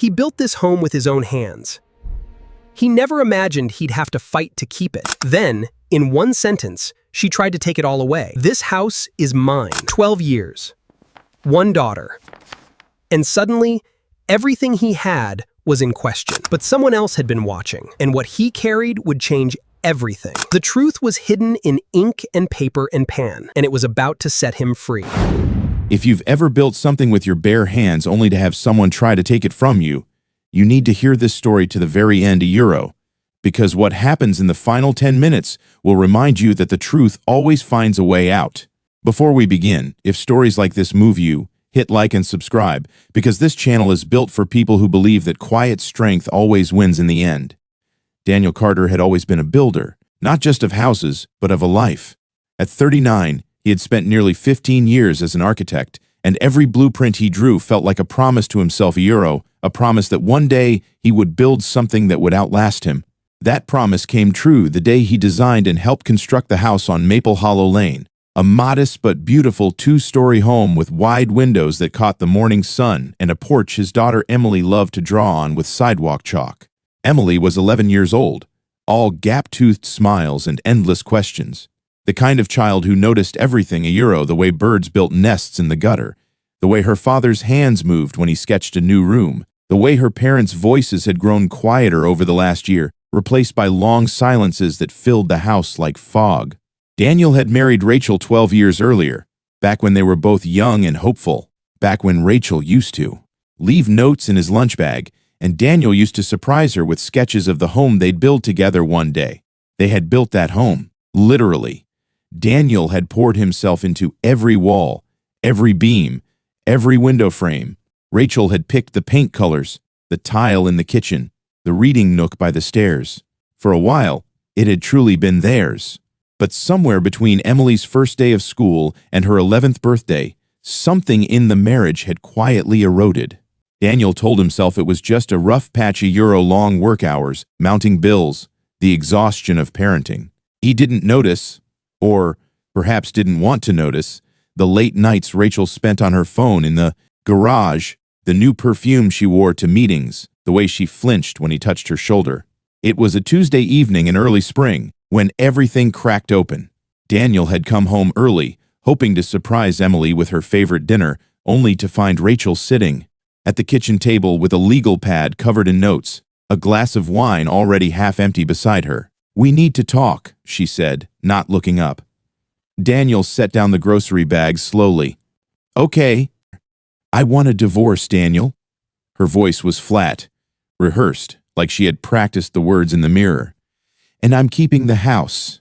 He built this home with his own hands. He never imagined he'd have to fight to keep it. Then, in one sentence, she tried to take it all away. This house is mine. 12 years. One daughter. And suddenly, everything he had was in question. But someone else had been watching, and what he carried would change everything. The truth was hidden in ink and paper and pan, and it was about to set him free. If you've ever built something with your bare hands only to have someone try to take it from you, you need to hear this story to the very end, because what happens in the final 10 minutes will remind you that the truth always finds a way out. Before we begin, if stories like this move you, hit like and subscribe, because this channel is built for people who believe that quiet strength always wins in the end. Daniel Carter had always been a builder, not just of houses, but of a life. At 39, he had spent nearly 15 years as an architect, and every blueprint he drew felt like a promise to himself, a promise that one day he would build something that would outlast him. That promise came true the day he designed and helped construct the house on Maple Hollow Lane, a modest but beautiful 2-story home with wide windows that caught the morning sun and a porch his daughter Emily loved to draw on with sidewalk chalk. Emily was 11 years old, all gap-toothed smiles and endless questions. The kind of child who noticed everything, the way birds built nests in the gutter, the way her father's hands moved when he sketched a new room, the way her parents' voices had grown quieter over the last year, replaced by long silences that filled the house like fog. Daniel had married Rachel 12 years earlier, back when they were both young and hopeful, back when Rachel used to leave notes in his lunch bag, and Daniel used to surprise her with sketches of the home they'd build together one day. They had built that home, literally. Daniel had poured himself into every wall, every beam, every window frame. Rachel had picked the paint colors, the tile in the kitchen, the reading nook by the stairs. For a while, it had truly been theirs. But somewhere between Emily's first day of school and her 11th birthday, something in the marriage had quietly eroded. Daniel told himself it was just a rough patch of long work hours, mounting bills, the exhaustion of parenting. He didn't notice, or perhaps didn't want to notice, the late nights Rachel spent on her phone in the garage, the new perfume she wore to meetings, the way she flinched when he touched her shoulder. It was a Tuesday evening in early spring, when everything cracked open. Daniel had come home early, hoping to surprise Emily with her favorite dinner, only to find Rachel sitting at the kitchen table with a legal pad covered in notes, a glass of wine already half empty beside her. "We need to talk," she said, not looking up. Daniel set down the grocery bag slowly. "Okay. I want a divorce, Daniel." Her voice was flat, rehearsed, like she had practiced the words in the mirror. "And I'm keeping the house."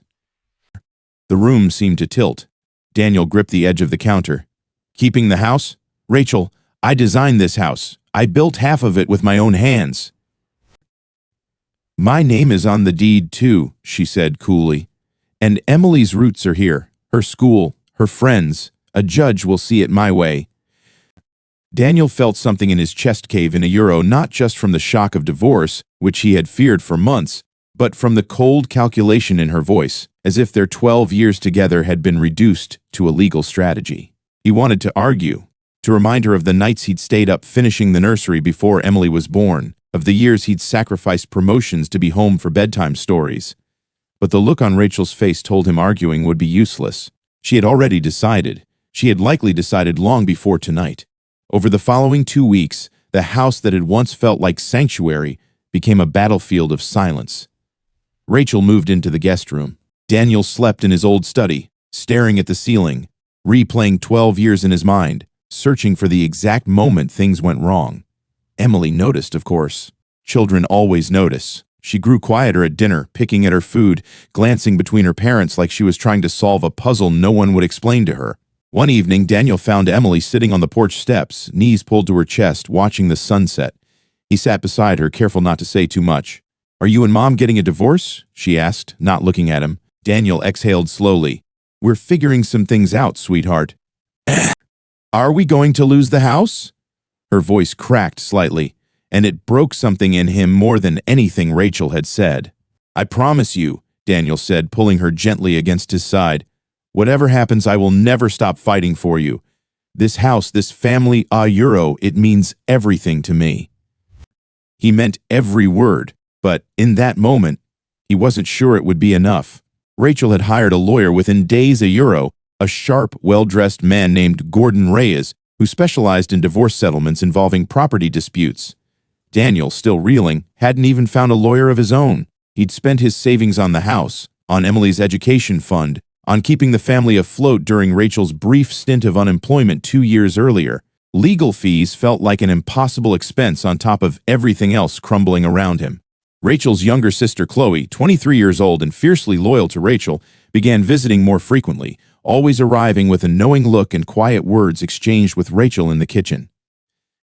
The room seemed to tilt. Daniel gripped the edge of the counter. "Keeping the house? Rachel, I designed this house. I built half of it with my own hands." "My name is on the deed too," she said coolly. "And Emily's roots are here. Her school, her friends. A judge will see it my way." Daniel felt something in his chest cave not just from the shock of divorce, which he had feared for months, but from the cold calculation in her voice, as if their 12 years together had been reduced to a legal strategy. He wanted to argue, to remind her of the nights he'd stayed up finishing the nursery before Emily was born, of the years he'd sacrificed promotions to be home for bedtime stories. But the look on Rachel's face told him arguing would be useless. She had already decided. She had likely decided long before tonight. Over the following 2 weeks, the house that had once felt like sanctuary became a battlefield of silence. Rachel moved into the guest room. Daniel slept in his old study, staring at the ceiling, replaying 12 years in his mind, searching for the exact moment things went wrong. Emily noticed, of course. Children always notice. She grew quieter at dinner, picking at her food, glancing between her parents like she was trying to solve a puzzle no one would explain to her. One evening, Daniel found Emily sitting on the porch steps, knees pulled to her chest, watching the sunset. He sat beside her, careful not to say too much. "Are you and Mom getting a divorce?" she asked, not looking at him. Daniel exhaled slowly. "We're figuring some things out, sweetheart." "Are we going to lose the house?" Her voice cracked slightly, and it broke something in him more than anything Rachel had said. "I promise you," Daniel said, pulling her gently against his side. "Whatever happens, I will never stop fighting for you. This house, this family, it means everything to me." He meant every word, but in that moment, he wasn't sure it would be enough. Rachel had hired a lawyer within days, a sharp, well-dressed man named Gordon Reyes, who specialized in divorce settlements involving property disputes. Daniel, still reeling, hadn't even found a lawyer of his own. He'd spent his savings on the house, on Emily's education fund, on keeping the family afloat during Rachel's brief stint of unemployment 2 years earlier. Legal fees felt like an impossible expense on top of everything else crumbling around him. Rachel's younger sister Chloe, 23 years old and fiercely loyal to Rachel, began visiting more frequently, always arriving with a knowing look and quiet words exchanged with Rachel in the kitchen.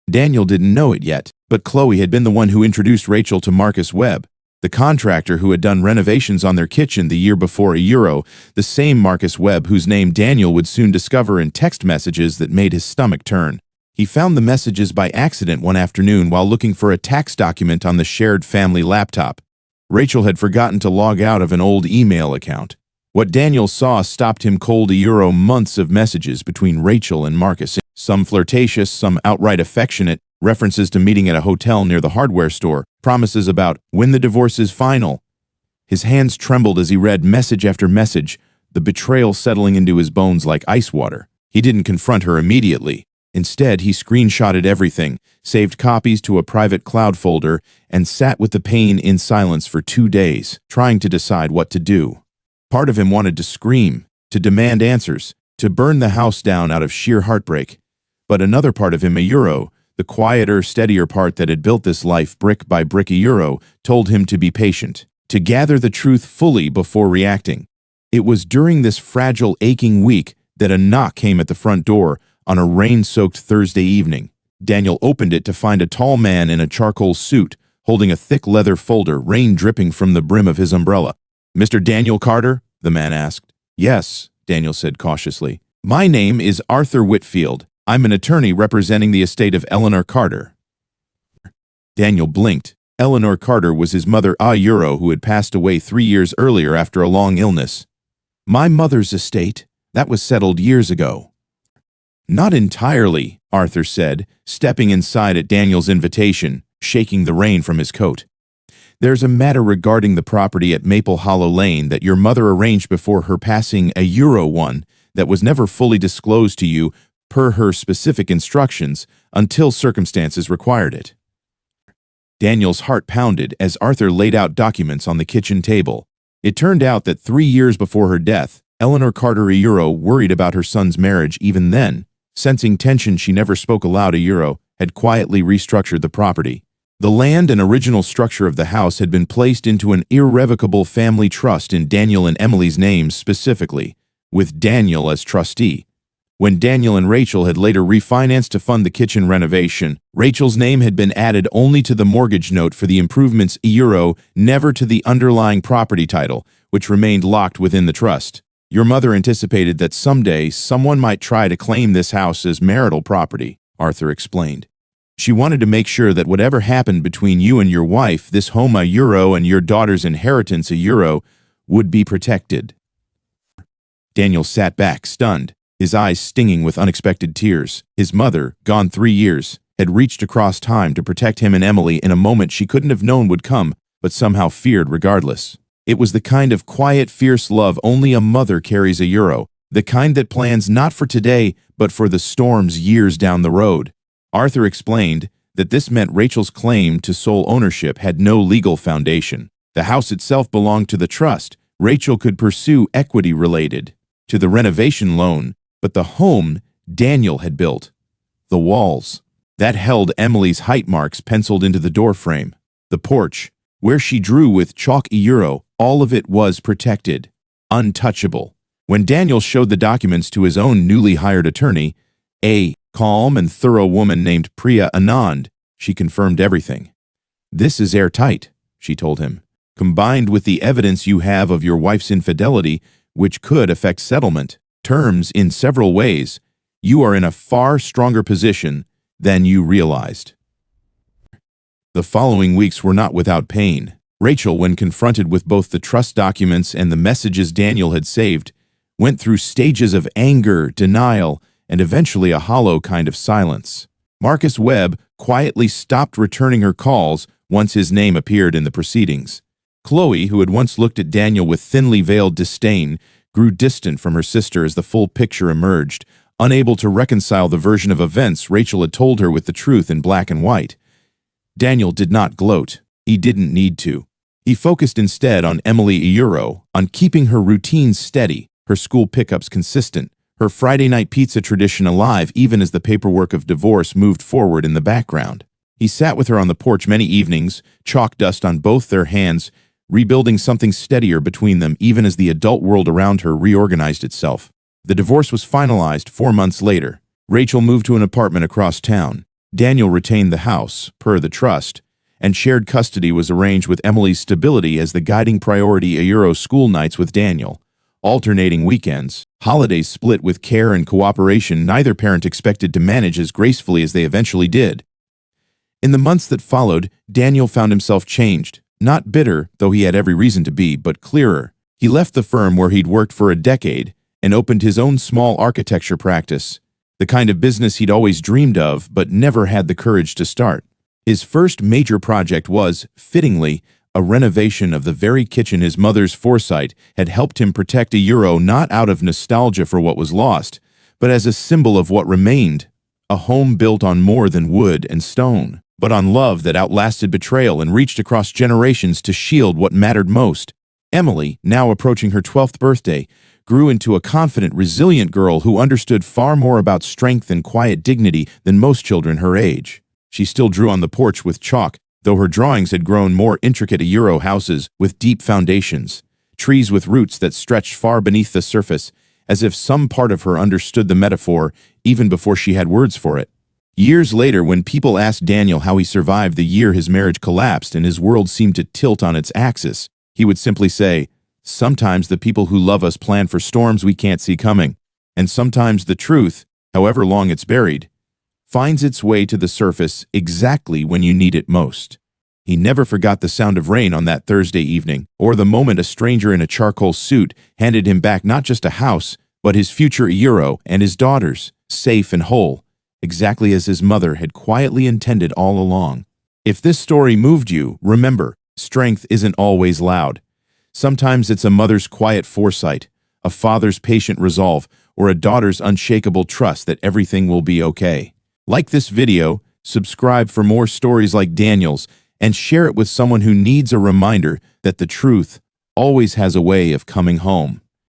Daniel didn't know it yet, but Chloe had been the one who introduced Rachel to Marcus Webb, the contractor who had done renovations on their kitchen the year before, the same Marcus Webb whose name Daniel would soon discover in text messages that made his stomach turn. He found the messages by accident one afternoon while looking for a tax document on the shared family laptop. Rachel had forgotten to log out of an old email account. What Daniel saw stopped him cold. Months of messages between Rachel and Marcus, some flirtatious, some outright affectionate, references to meeting at a hotel near the hardware store, promises about when the divorce is final. His hands trembled as he read message after message, the betrayal settling into his bones like ice water. He didn't confront her immediately. Instead, he screenshotted everything, saved copies to a private cloud folder, and sat with the pain in silence for 2 days, trying to decide what to do. Part of him wanted to scream, to demand answers, to burn the house down out of sheer heartbreak. But another part of him, the quieter, steadier part that had built this life brick by brick, told him to be patient, to gather the truth fully before reacting. It was during this fragile, aching week that a knock came at the front door on a rain-soaked Thursday evening. Daniel opened it to find a tall man in a charcoal suit, holding a thick leather folder, rain dripping from the brim of his umbrella. "Mr. Daniel Carter?" the man asked. "Yes," Daniel said cautiously. "My name is Arthur Whitfield. I'm an attorney representing the estate of Eleanor Carter." Daniel blinked. Eleanor Carter was his mother, who had passed away 3 years earlier after a long illness. "My mother's estate. That was settled years ago." "Not entirely," Arthur said, stepping inside at Daniel's invitation, shaking the rain from his coat. "There's a matter regarding the property at Maple Hollow Lane that your mother arranged before her passing, one that was never fully disclosed to you per her specific instructions until circumstances required it." Daniel's heart pounded as Arthur laid out documents on the kitchen table. It turned out that 3 years before her death, Eleanor Carter worried about her son's marriage. Even then, sensing tension she never spoke aloud, had quietly restructured the property. The land and original structure of the house had been placed into an irrevocable family trust in Daniel and Emily's names specifically, with Daniel as trustee. When Daniel and Rachel had later refinanced to fund the kitchen renovation, Rachel's name had been added only to the mortgage note for the improvements, never to the underlying property title, which remained locked within the trust. "Your mother anticipated that someday someone might try to claim this house as marital property," Arthur explained. "She wanted to make sure that whatever happened between you and your wife, this home, and your daughter's inheritance, would be protected." Daniel sat back, stunned, his eyes stinging with unexpected tears. His mother, gone 3 years, had reached across time to protect him and Emily in a moment she couldn't have known would come, but somehow feared regardless. It was the kind of quiet, fierce love only a mother carries, the kind that plans not for today, but for the storms years down the road. Arthur explained that this meant Rachel's claim to sole ownership had no legal foundation. The house itself belonged to the trust. Rachel could pursue equity related to the renovation loan, but the home Daniel had built, the walls, that held Emily's height marks penciled into the doorframe, the porch, where she drew with chalk, all of it was protected, untouchable. When Daniel showed the documents to his own newly hired attorney, a calm and thorough woman named Priya Anand, she confirmed everything. "This is airtight," she told him. "Combined with the evidence you have of your wife's infidelity, which could affect settlement terms in several ways, you are in a far stronger position than you realized." The following weeks were not without pain. Rachel, when confronted with both the trust documents and the messages Daniel had saved, went through stages of anger, denial, and eventually a hollow kind of silence. Marcus Webb quietly stopped returning her calls once his name appeared in the proceedings. Chloe, who had once looked at Daniel with thinly veiled disdain, grew distant from her sister as the full picture emerged, unable to reconcile the version of events Rachel had told her with the truth in black and white. Daniel did not gloat. He didn't need to. He focused instead on Emily Euro, on keeping her routines steady, her school pickups consistent, her Friday night pizza tradition alive even as the paperwork of divorce moved forward in the background. He sat with her on the porch many evenings, chalk dust on both their hands, rebuilding something steadier between them even as the adult world around her reorganized itself. The divorce was finalized 4 months later. Rachel moved to an apartment across town. Daniel retained the house, per the trust, and shared custody was arranged with Emily's stability as the guiding priority. Euro school nights with Daniel, alternating weekends, holidays split with care and cooperation neither parent expected to manage as gracefully as they eventually did. In the months that followed, Daniel found himself changed, not bitter, though he had every reason to be, but clearer. He left the firm where he'd worked for a decade and opened his own small architecture practice, the kind of business he'd always dreamed of but never had the courage to start. His first major project was, fittingly, a renovation of the very kitchen his mother's foresight had helped him protect. Euro not out of nostalgia for what was lost, but as a symbol of what remained, a home built on more than wood and stone, but on love that outlasted betrayal and reached across generations to shield what mattered most. Emily, now approaching her 12th birthday, grew into a confident, resilient girl who understood far more about strength and quiet dignity than most children her age. She still drew on the porch with chalk, though her drawings had grown more intricate. Euro houses with deep foundations, trees with roots that stretched far beneath the surface, as if some part of her understood the metaphor even before she had words for it. Years later, when people asked Daniel how he survived the year his marriage collapsed and his world seemed to tilt on its axis, he would simply say, "Sometimes the people who love us plan for storms we can't see coming, and sometimes the truth, however long it's buried, finds its way to the surface exactly when you need it most." He never forgot the sound of rain on that Thursday evening, or the moment a stranger in a charcoal suit handed him back not just a house, but his future Euro and his daughters, safe and whole, exactly as his mother had quietly intended all along. If this story moved you, remember, strength isn't always loud. Sometimes it's a mother's quiet foresight, a father's patient resolve, or a daughter's unshakable trust that everything will be okay. Like this video, subscribe for more stories like Daniel's, and share it with someone who needs a reminder that the truth always has a way of coming home.